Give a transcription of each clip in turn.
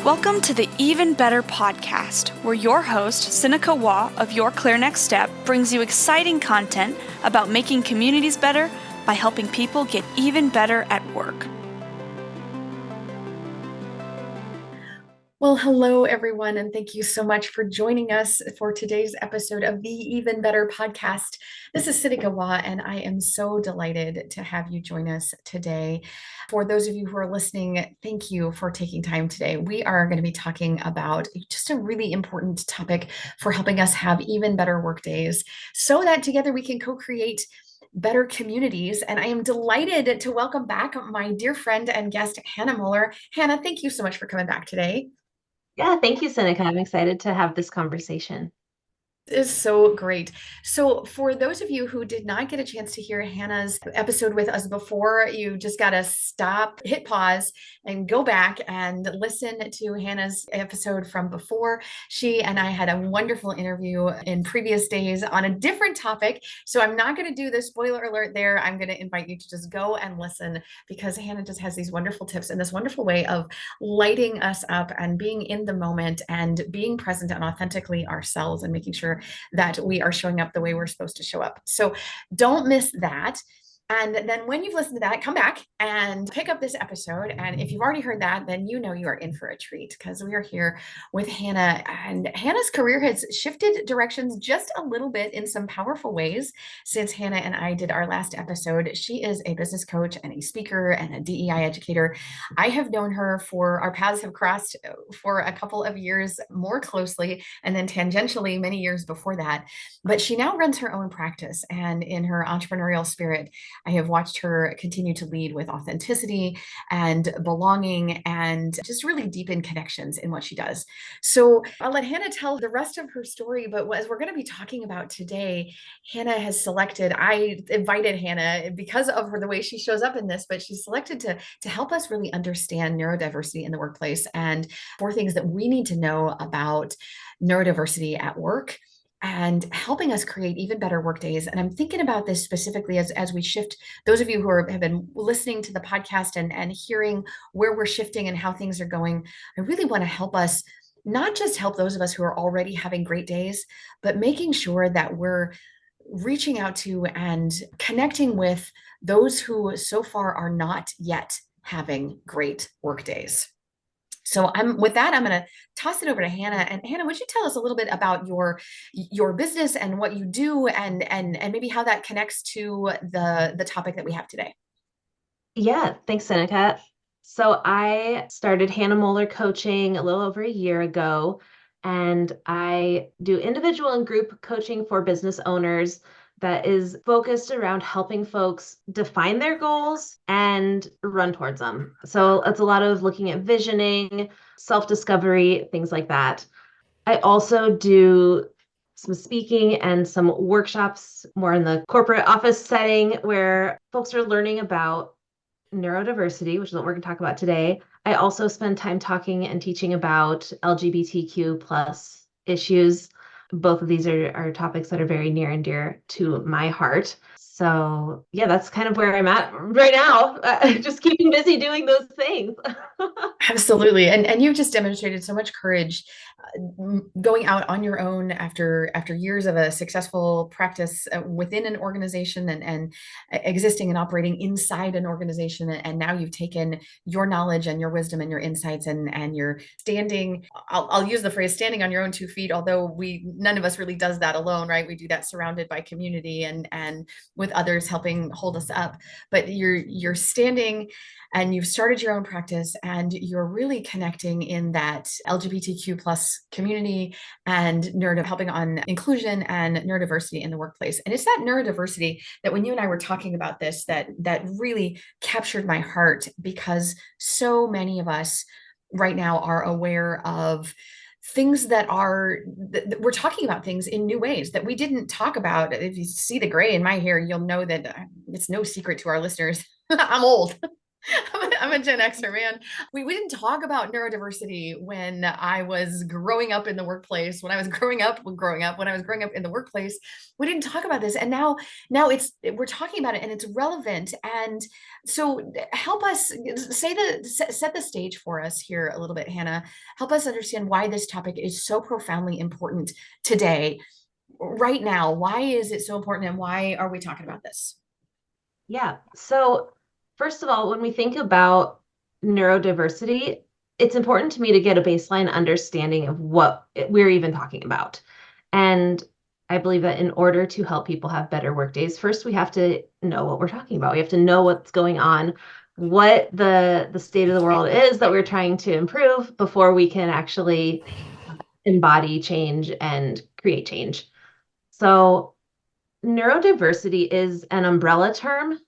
Welcome to the Even Better podcast, where your host, Sinikka Waugh of Your Clear Next Step, brings you exciting content about making communities better by helping people get even better at work. Well, hello, everyone, and thank you so much for joining us for today's episode of the Even Better podcast. This is Sinikka Waugh, and I am so delighted to have you join us today. For those of you who are listening, thank you for taking time today. We are going to be talking about just a really important topic for helping us have even better work days so that together we can co-create better communities. And I am delighted to welcome back my dear friend and guest, Hannah Moeller. Hannah, thank you so much for coming back today. Yeah, thank you, Sinikka. I'm excited to have this conversation. Is so great. So for those of you who did not get a chance to hear Hannah's episode with us before, you just got to stop, hit pause, and go back and listen to Hannah's episode from before. She and I had a wonderful interview in previous days on a different topic. So I'm not going to do the spoiler alert there. I'm going to invite you to just go and listen, because Hannah just has these wonderful tips and this wonderful way of lighting us up and being in the moment and being present and authentically ourselves and making sure that we are showing up the way we're supposed to show up. So don't miss that. And then when you've listened to that, come back and pick up this episode. And if you've already heard that, then you know you are in for a treat, because we are here with Hannah. And Hannah's career has shifted directions just a little bit in some powerful ways since Hannah and I did our last episode. She is a business coach and a speaker and a DEI educator. I have known her our paths have crossed for a couple of years more closely, and then tangentially many years before that. But she now runs her own practice, and in her entrepreneurial spirit, I have watched her continue to lead with authenticity and belonging and just really deepen connections in what she does. So I'll let Hannah tell the rest of her story. But as we're going to be talking about today, Hannah has selected, I invited Hannah because of the way she shows up in this, but she's selected to help us really understand neurodiversity in the workplace and 4 things that we need to know about neurodiversity at work, and helping us create even better work days. And I'm thinking about this specifically as we shift, those of you who have been listening to the podcast and hearing where we're shifting and how things are going. I really want to help us, not just help those of us who are already having great days, but making sure that we're reaching out to and connecting with those who so far are not yet having great work days. So with that, I'm going to toss it over to Hannah. And Hannah, would you tell us a little bit about your business and what you do, and maybe how that connects to the topic that we have today? Yeah, thanks, Sinikka. So I started Hannah Moeller Coaching a little over a year ago, and I do individual and group coaching for business owners that is focused around helping folks define their goals and run towards them. So it's a lot of looking at visioning, self-discovery, things like that. I also do some speaking and some workshops more in the corporate office setting where folks are learning about neurodiversity, which is what we're going to talk about today. I also spend time talking and teaching about LGBTQ plus issues. Both of these are topics that are very near and dear to my heart. So yeah, that's kind of where I'm at right now. Just keeping busy doing those things. Absolutely. And you've just demonstrated so much courage going out on your own after years of a successful practice within an organization, and existing and operating inside an organization. And now you've taken your knowledge and your wisdom and your insights, and you're standing, I'll use the phrase standing on your own 2 feet, although none of us really does that alone, right? We do that surrounded by community and with others helping hold us up. But you're standing, and you've started your own practice, and you're really connecting in that LGBTQ plus community and helping on inclusion and neurodiversity in the workplace. And it's that neurodiversity that, when you and I were talking about this, that really captured my heart, because so many of us right now are aware of things that we're talking about things in new ways that we didn't talk about. If you see the gray in my hair, you'll know that it's no secret to our listeners. I'm old. I'm a Gen Xer, man. We didn't talk about neurodiversity when I was growing up in the workplace. When I was growing up in the workplace, we didn't talk about this. And now we're talking about it and it's relevant. And so help us set the stage for us here a little bit, Hannah. Help us understand why this topic is so profoundly important today, right now. Why is it so important and why are we talking about this? Yeah. So first of all, when we think about neurodiversity, it's important to me to get a baseline understanding of what we're even talking about. And I believe that in order to help people have better work days, first we have to know what we're talking about. We have to know what's going on, what the state of the world is that we're trying to improve before we can actually embody change and create change. So neurodiversity is an umbrella term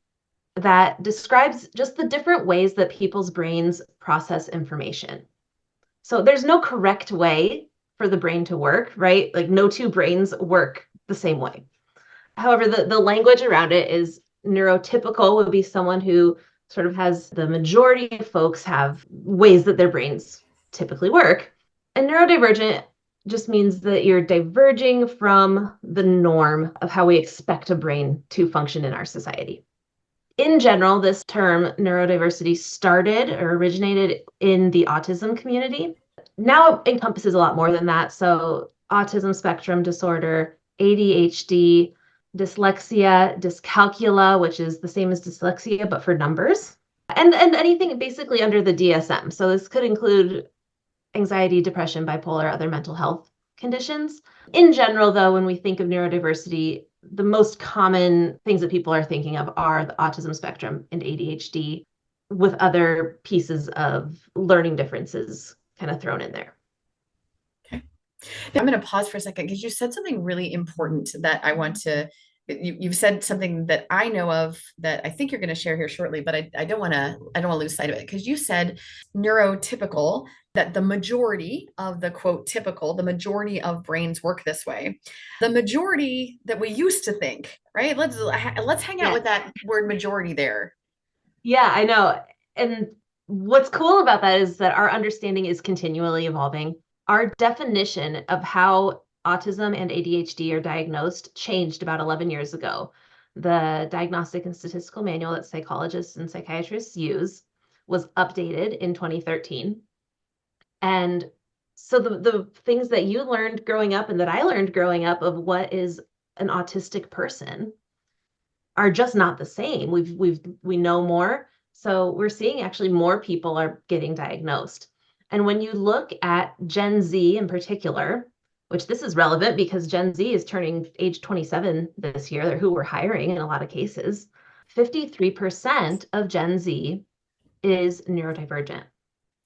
that describes just the different ways that people's brains process information. So there's no correct way for the brain to work, right? Like no two brains work the same way. However, the language around it is neurotypical would be someone who sort of has the majority of folks have ways that their brains typically work. And neurodivergent just means that you're diverging from the norm of how we expect a brain to function in our society. In general, this term neurodiversity started or originated in the autism community. Now it encompasses a lot more than that. So autism spectrum disorder, ADHD, dyslexia, dyscalculia, which is the same as dyslexia, but for numbers, and anything basically under the DSM. So this could include anxiety, depression, bipolar, other mental health conditions. In general, though, when we think of neurodiversity, the most common things that people are thinking of are the autism spectrum and ADHD, with other pieces of learning differences kind of thrown in there. Okay. I'm going to pause for a second because you said something really important that I want to. You've said something that I know of that I think you're going to share here shortly, but I don't want to lose sight of it because you said neurotypical, that the majority of the quote typical, the majority of brains work this way. The majority that we used to think, right? Let's hang out with that word majority there. Yeah, I know. And what's cool about that is that our understanding is continually evolving. Our definition of how autism and ADHD are diagnosed changed about 11 years ago. The Diagnostic and Statistical Manual that psychologists and psychiatrists use was updated in 2013. And so the things that you learned growing up and that I learned growing up of what is an autistic person are just not the same. We know more. So we're seeing actually more people are getting diagnosed. And when you look at Gen Z in particular, which this is relevant because Gen Z is turning age 27 this year, who we're hiring in a lot of cases, 53% of Gen Z is neurodivergent.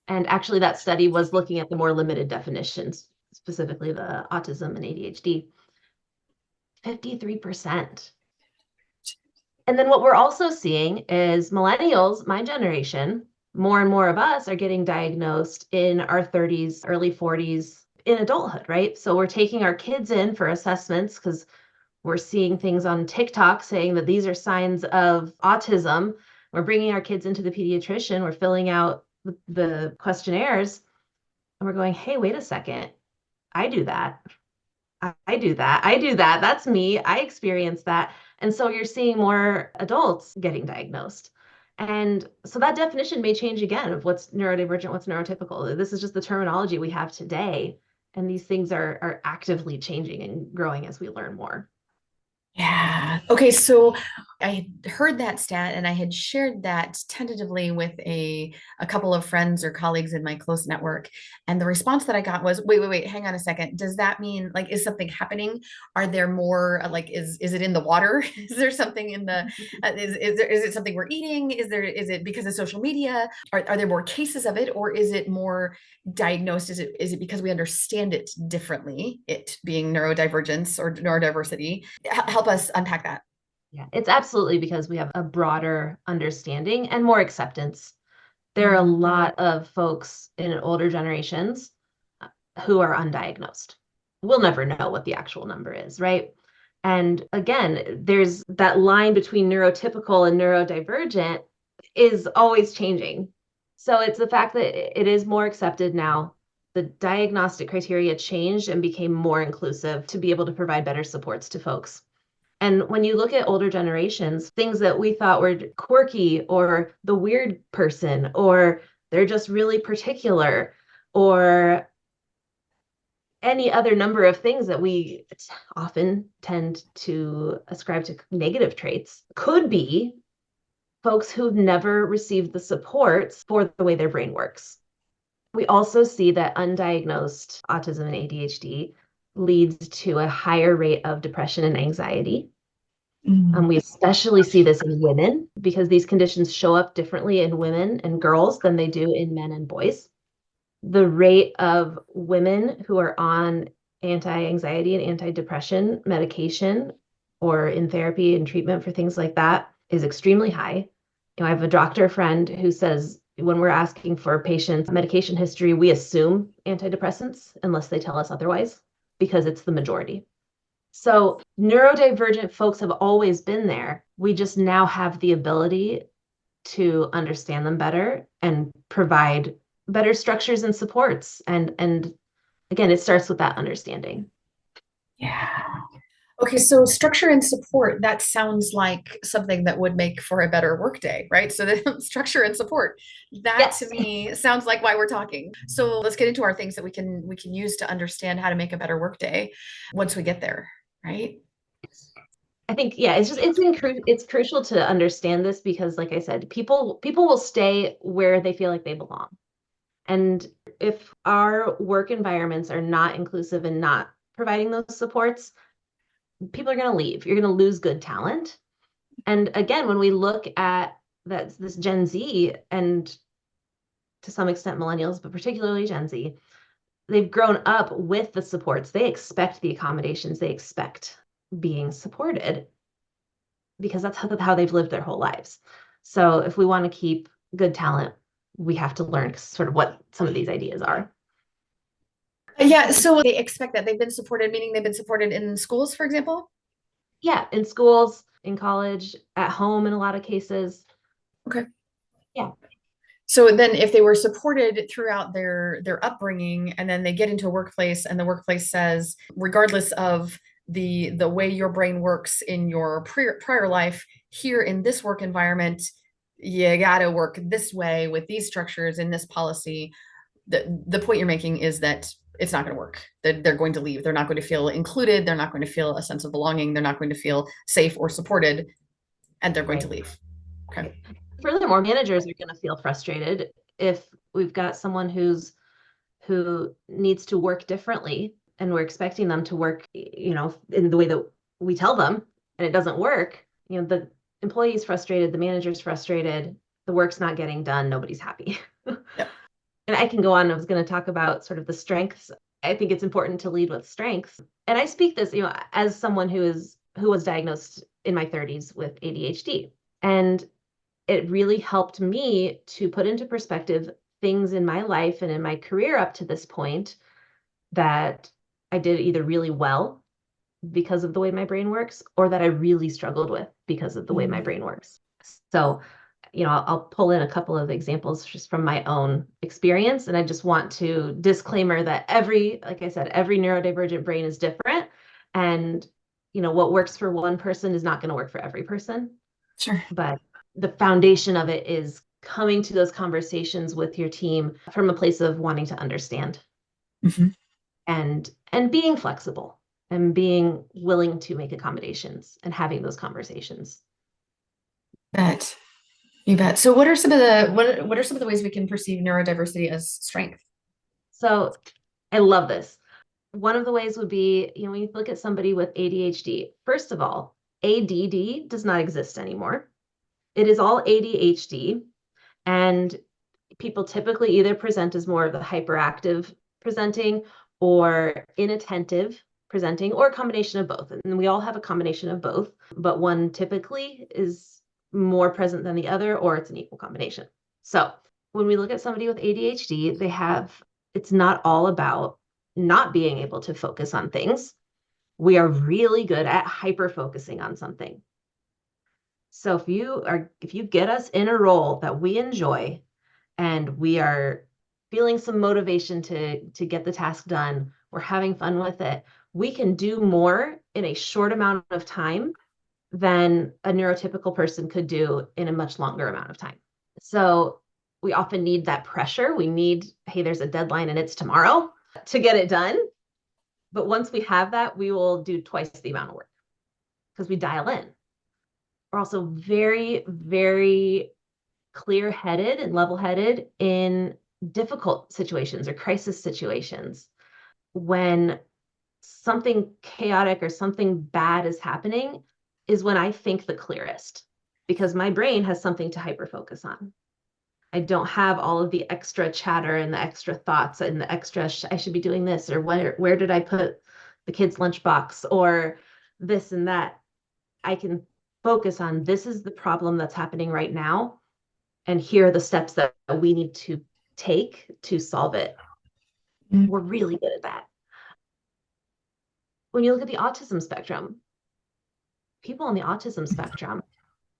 And actually that study was looking at the more limited definitions, specifically the autism and ADHD. 53%. And then what we're also seeing is millennials, my generation, more and more of us are getting diagnosed in our 30s, early 40s in adulthood, right? So we're taking our kids in for assessments because we're seeing things on TikTok saying that these are signs of autism. We're bringing our kids into the pediatrician, we're filling out the questionnaires, and we're going, hey, wait a second. I do that. I do that. I do that. That's me. I experience that. And so you're seeing more adults getting diagnosed. And so that definition may change again of what's neurodivergent, what's neurotypical. This is just the terminology we have today. And these things are actively changing and growing as we learn more. Yeah. Okay. So I had heard that stat and I had shared that tentatively with a couple of friends or colleagues in my close network. And the response that I got was, wait, hang on a second. Does that mean like, is something happening? Are there more like, is it in the water? Is there something in the, is it something we're eating? Is it because of social media? Are there more cases of it or is it more diagnosed? Is it because we understand it differently, it being neurodivergence or neurodiversity? Help us unpack that. Yeah, it's absolutely because we have a broader understanding and more acceptance. There are a lot of folks in older generations who are undiagnosed. We'll never know what the actual number is, right? And again, there's that line between neurotypical and neurodivergent. is always changing. So it's the fact that it is more accepted now. The diagnostic criteria changed and became more inclusive to be able to provide better supports to folks. And when you look at older generations, things that we thought were quirky or the weird person, or they're just really particular, or any other number of things that we often tend to ascribe to negative traits, could be folks who've never received the supports for the way their brain works. We also see that undiagnosed autism and ADHD leads to a higher rate of depression and anxiety. We especially see this in women because these conditions show up differently in women and girls than they do in men and boys. The rate of women who are on anti-anxiety and antidepressant medication or in therapy and treatment for things like that is extremely high. I have a doctor friend who says when we're asking for patients' medication history, we assume antidepressants unless they tell us otherwise because it's the majority. So neurodivergent folks have always been there. We just now have the ability to understand them better and provide better structures and supports. And again, it starts with that understanding. Yeah. Okay, so structure and support, that sounds like something that would make for a better workday, right? So the structure and support, that Yes. to me sounds like why we're talking. So let's get into our things that we can use to understand how to make a better workday once we get there, right? I think, yeah, it's crucial to understand this because, like I said, people will stay where they feel like they belong. And if our work environments are not inclusive and not providing those supports, people are going to leave. You're going to lose good talent. And again, when we look at this Gen Z and to some extent millennials, but particularly Gen Z, they've grown up with the supports. They expect the accommodations. They expect being supported because that's how they've lived their whole lives. So if we want to keep good talent, we have to learn sort of what some of these ideas are. Yeah, so they expect that they've been supported, meaning they've been supported in schools, for example? Yeah, in schools, in college, at home in a lot of cases. Okay. Yeah. So then if they were supported throughout their upbringing and then they get into a workplace and the workplace says, regardless of the way your brain works in your prior life, here in this work environment, you got to work this way with these structures in this policy. The point you're making is that it's not going to work. They're going to leave. They're not going to feel included. They're not going to feel a sense of belonging. They're not going to feel safe or supported, and they're going to leave. Okay. Furthermore, managers are going to feel frustrated if we've got someone who needs to work differently and we're expecting them to work, in the way that we tell them, and it doesn't work. The employee's frustrated, the manager's frustrated, the work's not getting done, nobody's happy. Yep. And I can go on. I was going to talk about sort of the strengths. I think it's important to lead with strengths. And I speak this, as someone who was diagnosed in my 30s with ADHD. And it really helped me to put into perspective things in my life and in my career up to this point that I did either really well because of the way my brain works or that I really struggled with because of the way my brain works. So, I'll pull in a couple of examples just from my own experience. And I just want to disclaimer that like I said, every neurodivergent brain is different. And, what works for one person is not going to work for every person. Sure. But the foundation of it is coming to those conversations with your team from a place of wanting to understand and being flexible and being willing to make accommodations and having those conversations. You bet. So what are some of the ways we can perceive neurodiversity as strength? So I love this. One of the ways would be, when you look at somebody with ADHD, first of all, ADD does not exist anymore. It is all ADHD, and people typically either present as more of the hyperactive presenting or inattentive presenting, or a combination of both. And we all have a combination of both, but one typically is more present than the other, or it's an equal combination. So when we look at somebody with ADHD, it's not all about not being able to focus on things. We are really good at hyper focusing on something. So if you get us in a role that we enjoy and we are feeling some motivation to get the task done, we're having fun with it, we can do more in a short amount of time than a neurotypical person could do in a much longer amount of time. So we often need that pressure. We need, hey, there's a deadline and it's tomorrow to get it done. But once we have that, we will do twice the amount of work because we dial in. We're also very, very clear-headed and level-headed in difficult situations or crisis situations. When something chaotic or something bad is happening is when I think the clearest, because my brain has something to hyper-focus on. I don't have all of the extra chatter and the extra thoughts and the extra, I should be doing this, or where did I put the kid's lunchbox, or this and that. I can focus on, this is the problem that's happening right now, and here are the steps that we need to take to solve it. We're really good at that. When you look at the autism spectrum, people on the autism spectrum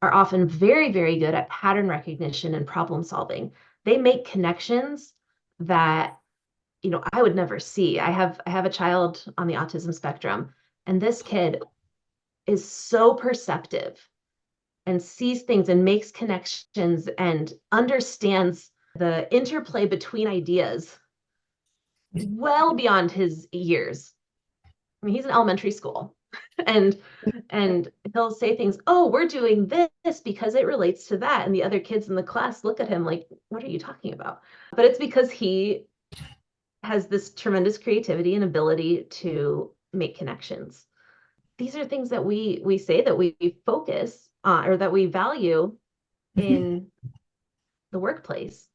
are often very, very good at pattern recognition and problem solving. They make connections that, I would never see. I have a child on the autism spectrum, and this kid is so perceptive and sees things and makes connections and understands the interplay between ideas well beyond his years. I mean, he's in elementary school and he'll say things, oh, we're doing this because it relates to that. And the other kids in the class look at him like, what are you talking about? But it's because he has this tremendous creativity and ability to make connections. These are things that we say that we focus on or that we value in the workplace.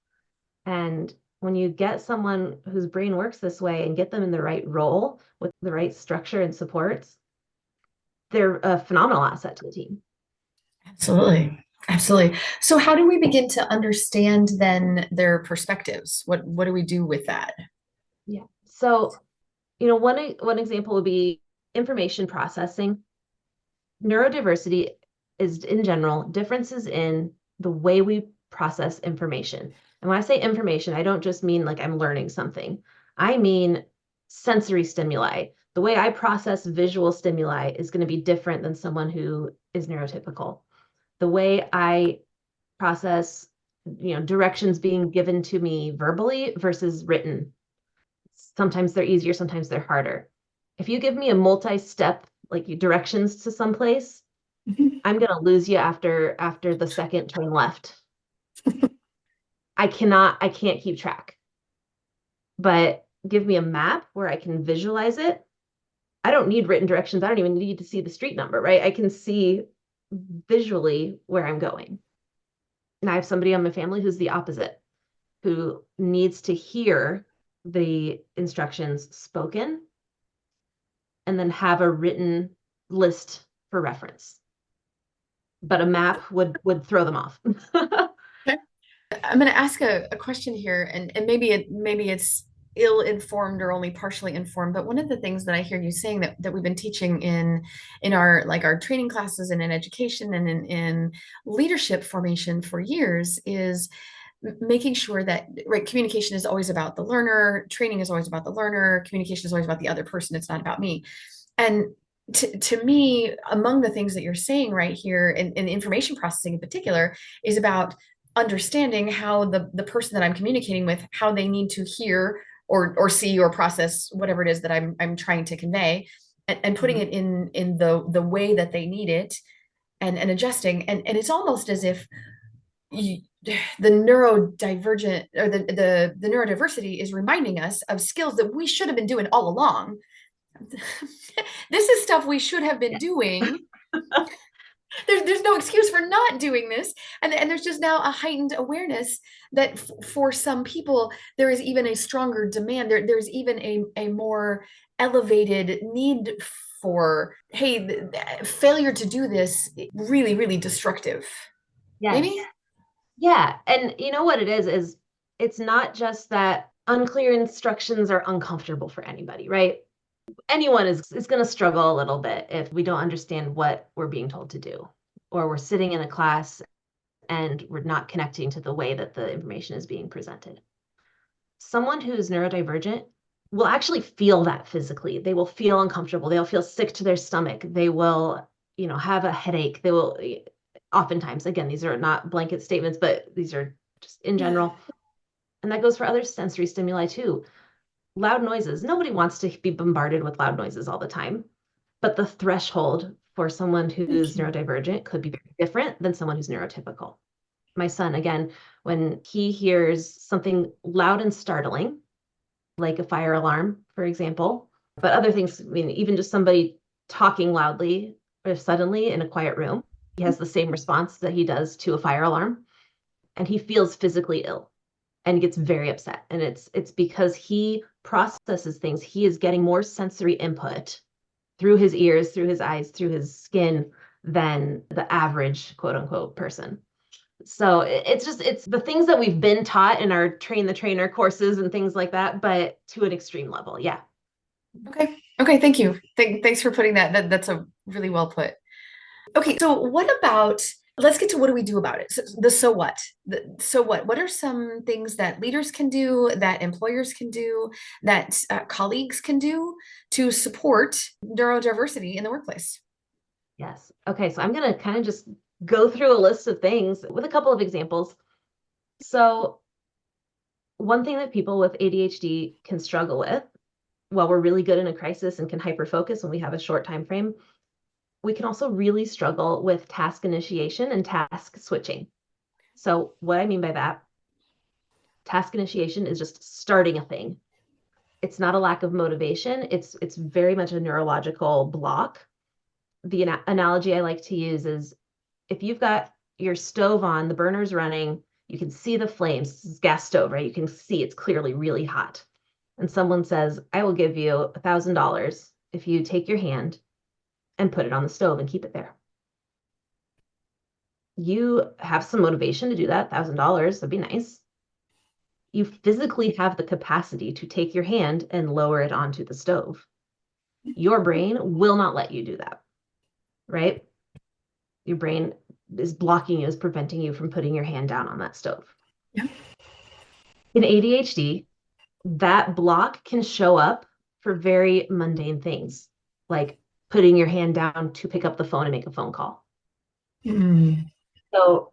And when you get someone whose brain works this way and get them in the right role with the right structure and supports, they're a phenomenal asset to the team. Absolutely. Absolutely. So how do we begin to understand then their perspectives? What do we do with that? Yeah. So, one example would be information processing. Neurodiversity is, in general, differences in the way we process information. And when I say information, I don't just mean like I'm learning something. I mean sensory stimuli. The way I process visual stimuli is going to be different than someone who is neurotypical. The way I process, directions being given to me verbally versus written. Sometimes they're easier, sometimes they're harder. If you give me a multi-step like directions to someplace, I'm gonna lose you after the second turn left. I can't keep track. But give me a map where I can visualize it. I don't need written directions. I don't even need to see the street number, right? I can see visually where I'm going. And I have somebody on my family who's the opposite, who needs to hear the instructions spoken and then have a written list for reference. But a map would throw them off. Okay. I'm going to ask a question here, and maybe it's ill-informed or only partially informed, but one of the things that I hear you saying that we've been teaching in our training classes and in education and in leadership formation for years is making sure that communication is always about the learner, training is always about the learner, communication is always about the other person. It's not about me. And to me, among the things that you're saying right here in information processing in particular is about understanding how the person that I'm communicating with, how they need to hear or see or process whatever it is that I'm trying to convey, and putting it in the way that they need it, and adjusting. And it's almost as if the neurodivergent or the neurodiversity is reminding us of skills that we should have been doing all along. This is stuff we should have been doing. There's no excuse for not doing this, and there's just now a heightened awareness that for some people there is even a stronger demand. There's even a more elevated need for, hey, failure to do this really, really destructive. Yes. Maybe. Yeah. And you know what it is it's not just that unclear instructions are uncomfortable for anybody, right? Anyone is going to struggle a little bit if we don't understand what we're being told to do. or we're sitting in a class and we're not connecting to the way that the information is being presented. Someone who's neurodivergent will actually feel that physically. They will feel uncomfortable. They'll feel sick to their stomach. They will, have a headache. They will, oftentimes, again, these are not blanket statements, but these are just in general. And that goes for other sensory stimuli too. Loud noises. Nobody wants to be bombarded with loud noises all the time, but the threshold for someone who's neurodivergent could be very different than someone who's neurotypical. My son, again, when he hears something loud and startling, like a fire alarm, for example, but other things, even just somebody talking loudly or suddenly in a quiet room, he has the same response that he does to a fire alarm, and he feels physically ill and gets very upset. And it's because he processes things. He is getting more sensory input through his ears, through his eyes, through his skin than the average quote unquote person. So it's the things that we've been taught in our train the trainer courses and things like that, but to an extreme level. Yeah. Okay. Thank you. Thanks for putting that. That's a really well put. Okay. So let's get to what do we do about it? So what? What are some things that leaders can do, that employers can do, that colleagues can do to support neurodiversity in the workplace? Yes. Okay. So I'm going to kind of just go through a list of things with a couple of examples. So one thing that people with ADHD can struggle with, while we're really good in a crisis and can hyper-focus when we have a short time frame, we can also really struggle with task initiation and task switching. So what I mean by that, task initiation is just starting a thing. It's not a lack of motivation. It's very much a neurological block. The analogy I like to use is if you've got your stove on, the burner's running, you can see the flames. This is gas stove, right? You can see it's clearly really hot. And someone says, I will give you $1,000 if you take your hand and put it on the stove and keep it there. You have some motivation to do that, $1,000, that'd be nice. You physically have the capacity to take your hand and lower it onto the stove. Your brain will not let you do that, right? Your brain is blocking you, is preventing you from putting your hand down on that stove. Yeah. In ADHD, that block can show up for very mundane things, like putting your hand down to pick up the phone and make a phone call. So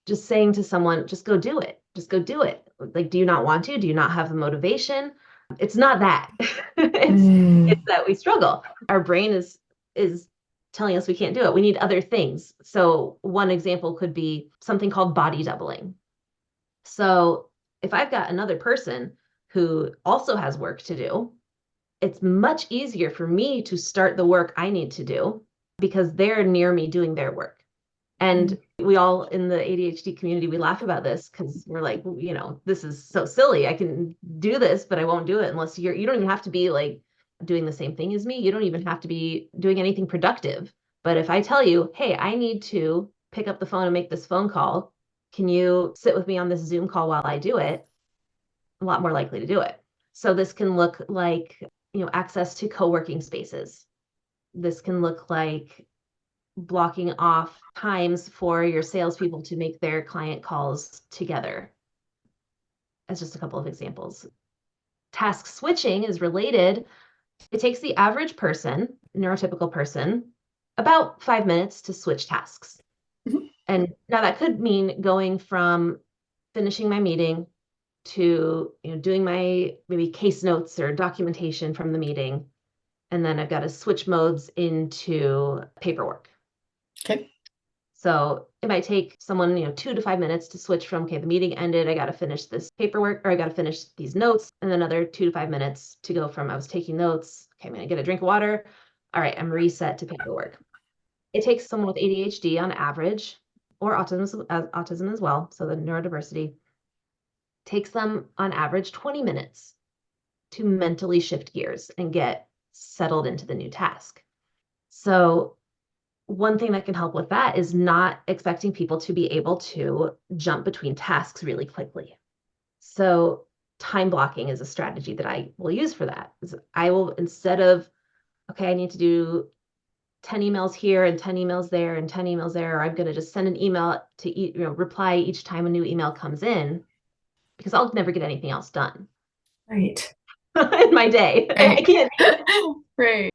just saying to someone, just go do it. Just go do it. Like, do you not want to? Do you not have the motivation? It's not that. It's that we struggle. Our brain is telling us we can't do it. We need other things. So one example could be something called body doubling. So if I've got another person who also has work to do, it's much easier for me to start the work I need to do because they're near me doing their work. And we all in the ADHD community, we laugh about this because we're like, this is so silly. I can do this, but I won't do it unless you don't even have to be like doing the same thing as me. You don't even have to be doing anything productive. But if I tell you, hey, I need to pick up the phone and make this phone call, can you sit with me on this Zoom call while I do it? A lot more likely to do it. So this can look like, access to co-working spaces. This can look like blocking off times for your salespeople to make their client calls together. That's just a couple of examples. Task switching is related. It takes the average person, neurotypical person, about 5 minutes to switch tasks. And now that could mean going from finishing my meeting to doing my maybe case notes or documentation from the meeting. And then I've got to switch modes into paperwork. Okay. So it might take someone, 2 to 5 minutes to switch from, okay, the meeting ended, I got to finish this paperwork, or I got to finish these notes, and then another 2 to 5 minutes to go from I was taking notes, okay, I'm going to get a drink of water. All right, I'm reset to paperwork. It takes someone with ADHD on average, or autism as well, so the neurodiversity, takes them on average 20 minutes to mentally shift gears and get settled into the new task. So one thing that can help with that is not expecting people to be able to jump between tasks really quickly. So time blocking is a strategy that I will use for that. I will, instead of, okay, I need to do 10 emails here and 10 emails there and 10 emails there, or I'm going to just send an email to reply each time a new email comes in, because I'll never get anything else done. Right. In my day. Right. I can't. Right.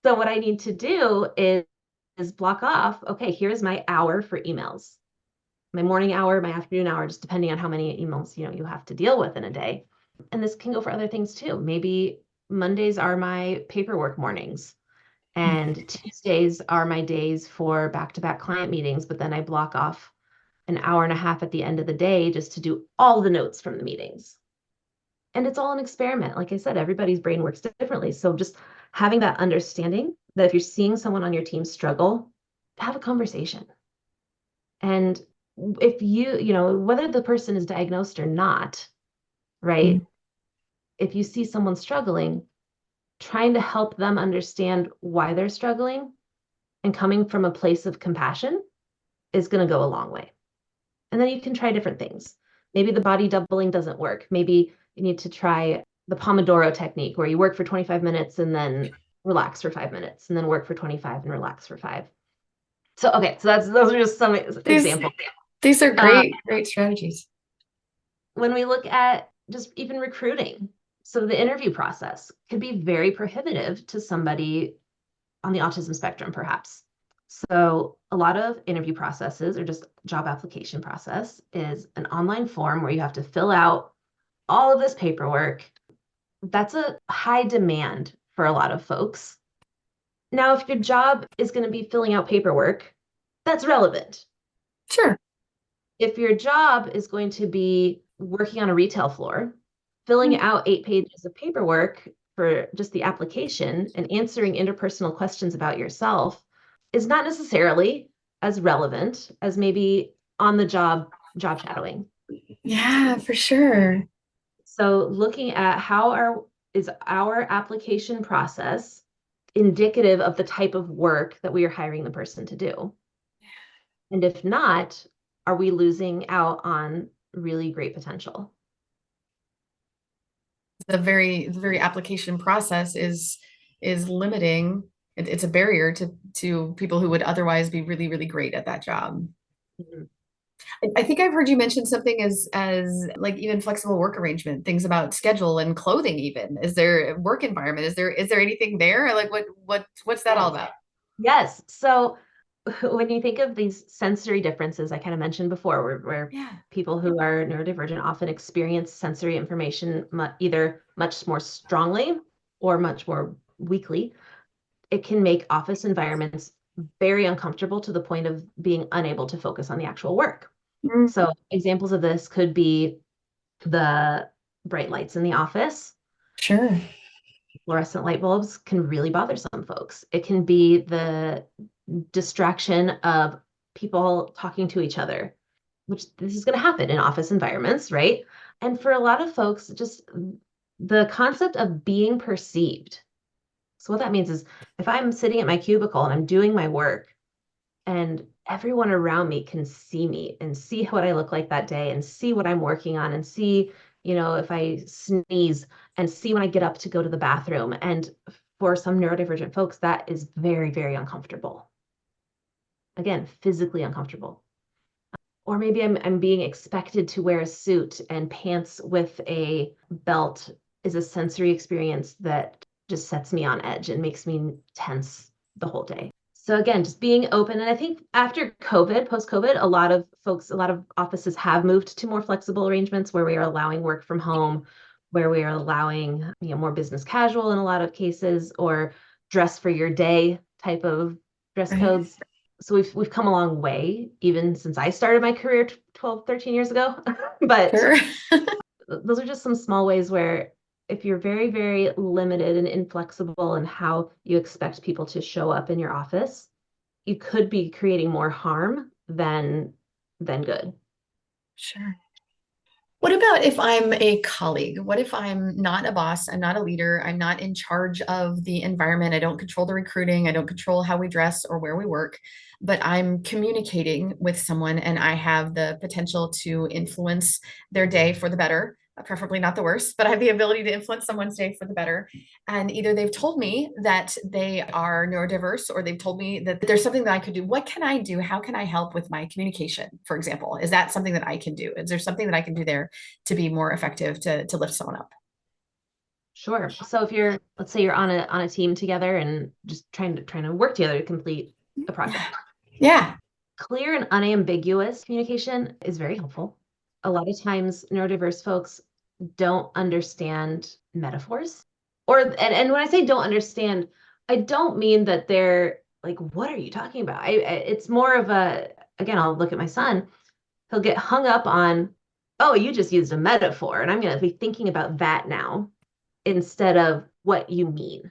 So what I need to do is block off, okay, here's my hour for emails, my morning hour, my afternoon hour, just depending on how many emails, you have to deal with in a day. And this can go for other things too. Maybe Mondays are my paperwork mornings, and Tuesdays are my days for back-to-back client meetings, but then I block off an hour and a half at the end of the day just to do all the notes from the meetings. And it's all an experiment. Like I said, everybody's brain works differently. So just having that understanding that if you're seeing someone on your team struggle, have a conversation. And if whether the person is diagnosed or not, right? Mm-hmm. If you see someone struggling, trying to help them understand why they're struggling and coming from a place of compassion is going to go a long way. And then you can try different things. Maybe the body doubling doesn't work. Maybe you need to try the Pomodoro technique, where you work for 25 minutes and then relax for 5 minutes, and then work for 25 and relax for 5. So, okay, so those are just some examples. These are great strategies. When we look at just even recruiting, so the interview process could be very prohibitive to somebody on the autism spectrum, perhaps. So a lot of interview processes, or just job application process, is an online form where you have to fill out all of this paperwork. That's a high demand for a lot of folks. Now, if your job is going to be filling out paperwork, that's relevant. Sure. If your job is going to be working on a retail floor, filling out 8 pages of paperwork for just the application and answering interpersonal questions about yourself is not necessarily as relevant as maybe on the job shadowing. Yeah, for sure. So looking at is our application process indicative of the type of work that we are hiring the person to do? And if not, are we losing out on really great potential? The very application process is limiting. It's a barrier to people who would otherwise be really, really great at that job. Mm-hmm. I think I've heard you mention something as like even flexible work arrangement, things about schedule and clothing even. Is there a work environment? Is there anything there? Like what's that all about? Yes. So when you think of these sensory differences, I kind of mentioned before, where people who are neurodivergent often experience sensory information either much more strongly or much more weakly, it can make office environments very uncomfortable to the point of being unable to focus on the actual work. Mm-hmm. So examples of this could be the bright lights in the office. Sure. Fluorescent light bulbs can really bother some folks. It can be the distraction of people talking to each other, which this is going to happen in office environments, right? And for a lot of folks, just the concept of being perceived. So what that means is if I'm sitting at my cubicle and I'm doing my work and everyone around me can see me and see what I look like that day and see what I'm working on and see, if I sneeze and see when I get up to go to the bathroom. And for some neurodivergent folks, that is very, very uncomfortable. Again, physically uncomfortable. Or maybe I'm being expected to wear a suit, and pants with a belt is a sensory experience that just sets me on edge and makes me tense the whole day. So again, just being open. And I think after post-COVID, a lot of offices have moved to more flexible arrangements where we are allowing work from home, where we are allowing, more business casual in a lot of cases, or dress for your day type of dress codes. So we've come a long way, even since I started my career 12, 13 years ago. But sure. Those are just some small ways where if you're very, very limited and inflexible in how you expect people to show up in your office, you could be creating more harm than good. Sure. What about if I'm a colleague? What if I'm not a boss? I'm not a leader. I'm not in charge of the environment. I don't control the recruiting. I don't control how we dress or where we work, but I'm communicating with someone and I have the potential to influence their day for the better. preferably not the worst, but I have the ability to influence someone's day for the better. And either they've told me that they are neurodiverse, or they've told me that there's something that I could do. What can I do? How can I help with my communication, for example? Is that something that I can do? Is there something that I can do there to be more effective, to lift someone up? Sure. So if let's say you're on a team together and just trying to work together to complete a project. Yeah. Clear and unambiguous communication is very helpful. A lot of times neurodiverse folks don't understand metaphors. And when I say don't understand, I don't mean that they're like, what are you talking about? It's more of again, I'll look at my son. He'll get hung up on, oh, you just used a metaphor. And I'm going to be thinking about that now instead of what you mean.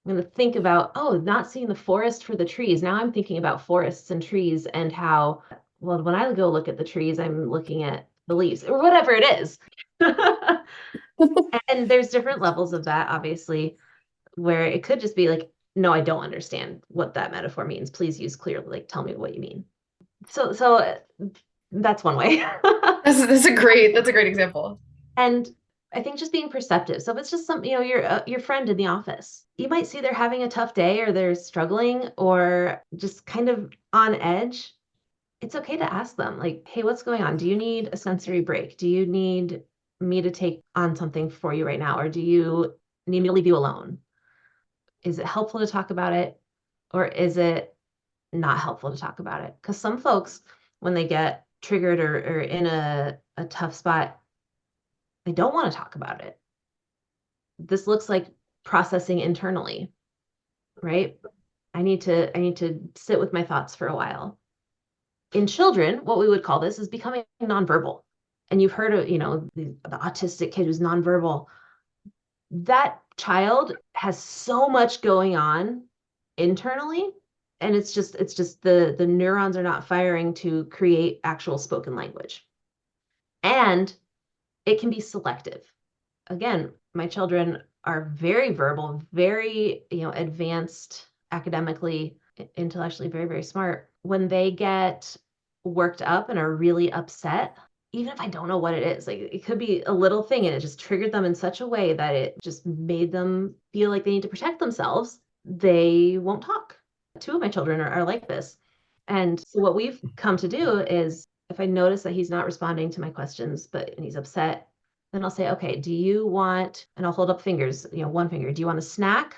I'm going to think about, oh, not seeing the forest for the trees. Now I'm thinking about forests and trees and how, well, when I go look at the trees, I'm looking at the leaves or whatever it is. And there's different levels of that, obviously, where it could just be like, no, I don't understand what that metaphor means. Please use clearly, like, tell me what you mean. So that's one way. That's a great example. And I think just being perceptive. So if it's just your friend in the office, you might see they're having a tough day or they're struggling or just kind of on edge. It's okay to ask them like, hey, what's going on? Do you need a sensory break? Do you need me to take on something for you right now? Or do you need me to leave you alone? Is it helpful to talk about it? Or is it not helpful to talk about it? Because some folks, when they get triggered or in a tough spot, they don't want to talk about it. This looks like processing internally, right? I need to sit with my thoughts for a while. In children, what we would call this is becoming nonverbal. And you've heard of, the autistic kid who's nonverbal. That child has so much going on internally, and it's just the neurons are not firing to create actual spoken language. And it can be selective. Again, my children are very verbal, very, advanced academically, intellectually, very, very smart. When they get worked up and are really upset, even if I don't know what it is, like it could be a little thing and it just triggered them in such a way that it just made them feel like they need to protect themselves, they won't talk. Two of my children are like this. And so what we've come to do is if I notice that he's not responding to my questions, and he's upset, then I'll say, okay, do you want, and I'll hold up fingers, one finger, do you want a snack?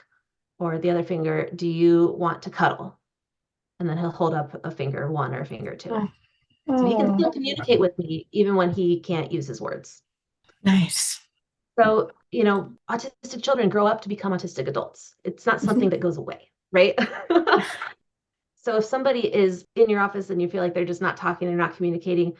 Or the other finger, do you want to cuddle? And then he'll hold up a finger one or a finger two. Oh. So he can still communicate with me even when he can't use his words. Nice. So, autistic children grow up to become autistic adults. It's not something that goes away, right? So if somebody is in your office and you feel like they're just not talking, they're not communicating,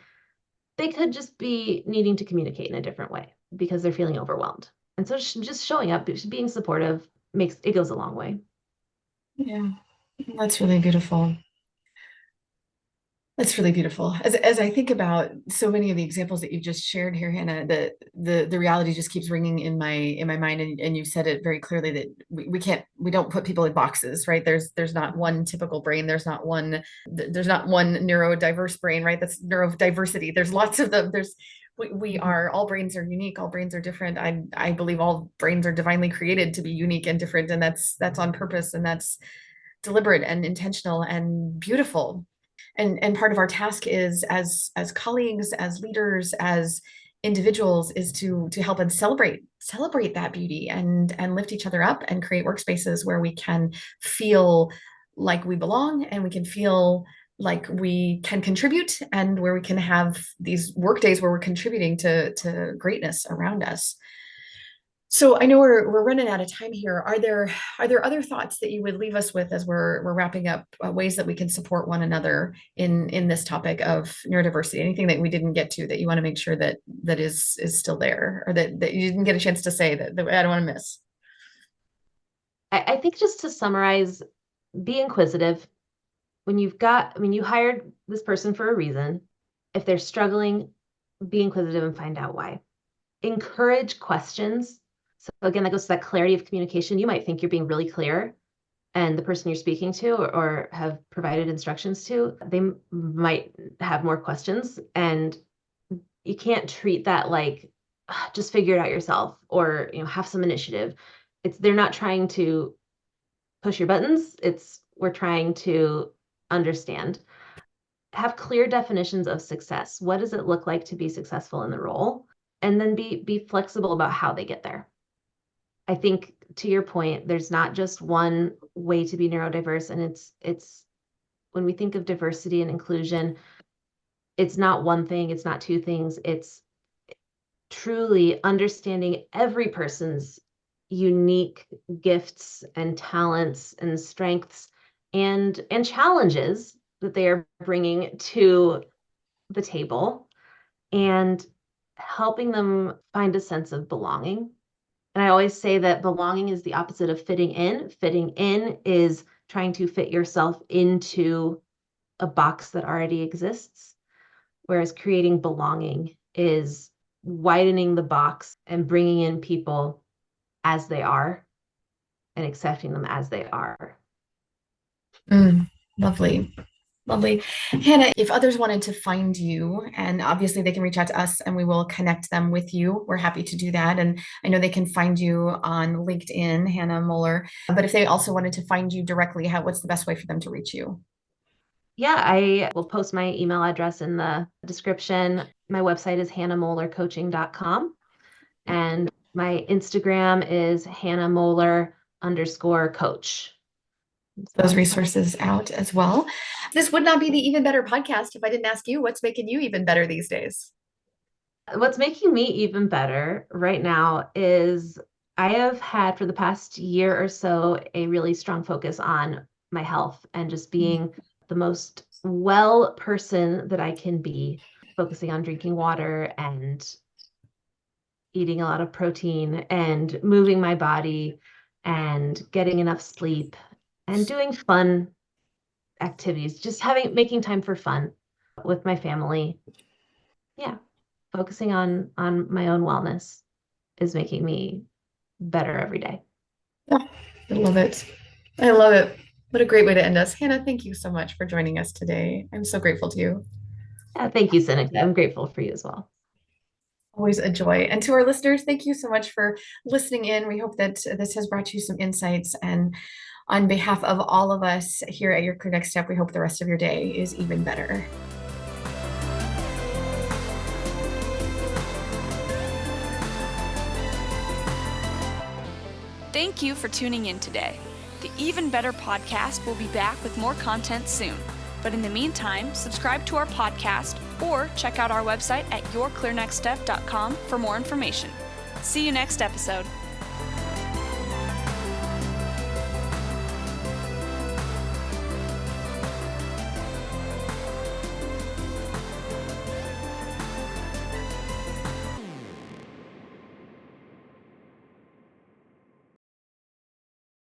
they could just be needing to communicate in a different way because they're feeling overwhelmed. And so just showing up, being supportive goes a long way. Yeah, that's really beautiful. That's really beautiful. As I think about so many of the examples that you just shared here, Hannah, the reality just keeps ringing in my mind, and you said it very clearly that we don't put people in boxes, right? There's not one typical brain. There's not one neurodiverse brain, right? That's neurodiversity. There's lots of them. All brains are unique. All brains are different. I believe all brains are divinely created to be unique and different, and that's on purpose, and that's deliberate and intentional and beautiful. And part of our task is as colleagues, as leaders, as individuals, is to help and celebrate that beauty and lift each other up and create workspaces where we can feel like we belong and we can feel like we can contribute, and where we can have these work days where we're contributing to greatness around us. So I know we're running out of time here. Are there other thoughts that you would leave us with as we're wrapping up, ways that we can support one another in this topic of neurodiversity? Anything that we didn't get to that you want to make sure that is still there, or that you didn't get a chance to say that I don't want to miss? I think just to summarize, be inquisitive. When you hired this person for a reason. If they're struggling, be inquisitive and find out why. Encourage questions. So again, that goes to that clarity of communication. You might think you're being really clear, and the person you're speaking to or have provided instructions to, they might have more questions, and you can't treat that like, just figure it out yourself, or, have some initiative. They're not trying to push your buttons. We're trying to understand. Have clear definitions of success. What does it look like to be successful in the role? And then be flexible about how they get there. I think, to your point, there's not just one way to be neurodiverse, and it's when we think of diversity and inclusion, it's not one thing, it's not two things. It's truly understanding every person's unique gifts and talents and strengths and challenges that they are bringing to the table, and helping them find a sense of belonging. And I always say that belonging is the opposite of fitting in. Fitting in is trying to fit yourself into a box that already exists, whereas creating belonging is widening the box and bringing in people as they are and accepting them as they are. Lovely. Lovely. Hannah, if others wanted to find you, and obviously they can reach out to us and we will connect them with you, we're happy to do that. And I know they can find you on LinkedIn, Hannah Moeller. But if they also wanted to find you directly, what's the best way for them to reach you? Yeah, I will post my email address in the description. My website is hannahmollercoaching.com. And my Instagram is hannahmoeller_coach. Those resources out as well. This would not be the Even Better podcast if I didn't ask you what's making you even better these days. What's making me even better right now is I have had for the past year or so a really strong focus on my health and just being the most well person that I can be, focusing on drinking water and eating a lot of protein and moving my body and getting enough sleep and doing fun activities, just making time for fun with my family. Yeah. Focusing on my own wellness is making me better every day. Oh, I love it. I love it. What a great way to end us. Hannah, thank you so much for joining us today. I'm so grateful to you. Yeah, thank you, Sinikka. I'm grateful for you as well. Always a joy. And to our listeners, thank you so much for listening in. We hope that this has brought you some insights. And on behalf of all of us here at Your Clear Next Step, we hope the rest of your day is even better. Thank you for tuning in today. The Even Better podcast will be back with more content soon. But in the meantime, subscribe to our podcast or check out our website at yourclearnextstep.com for more information. See you next episode.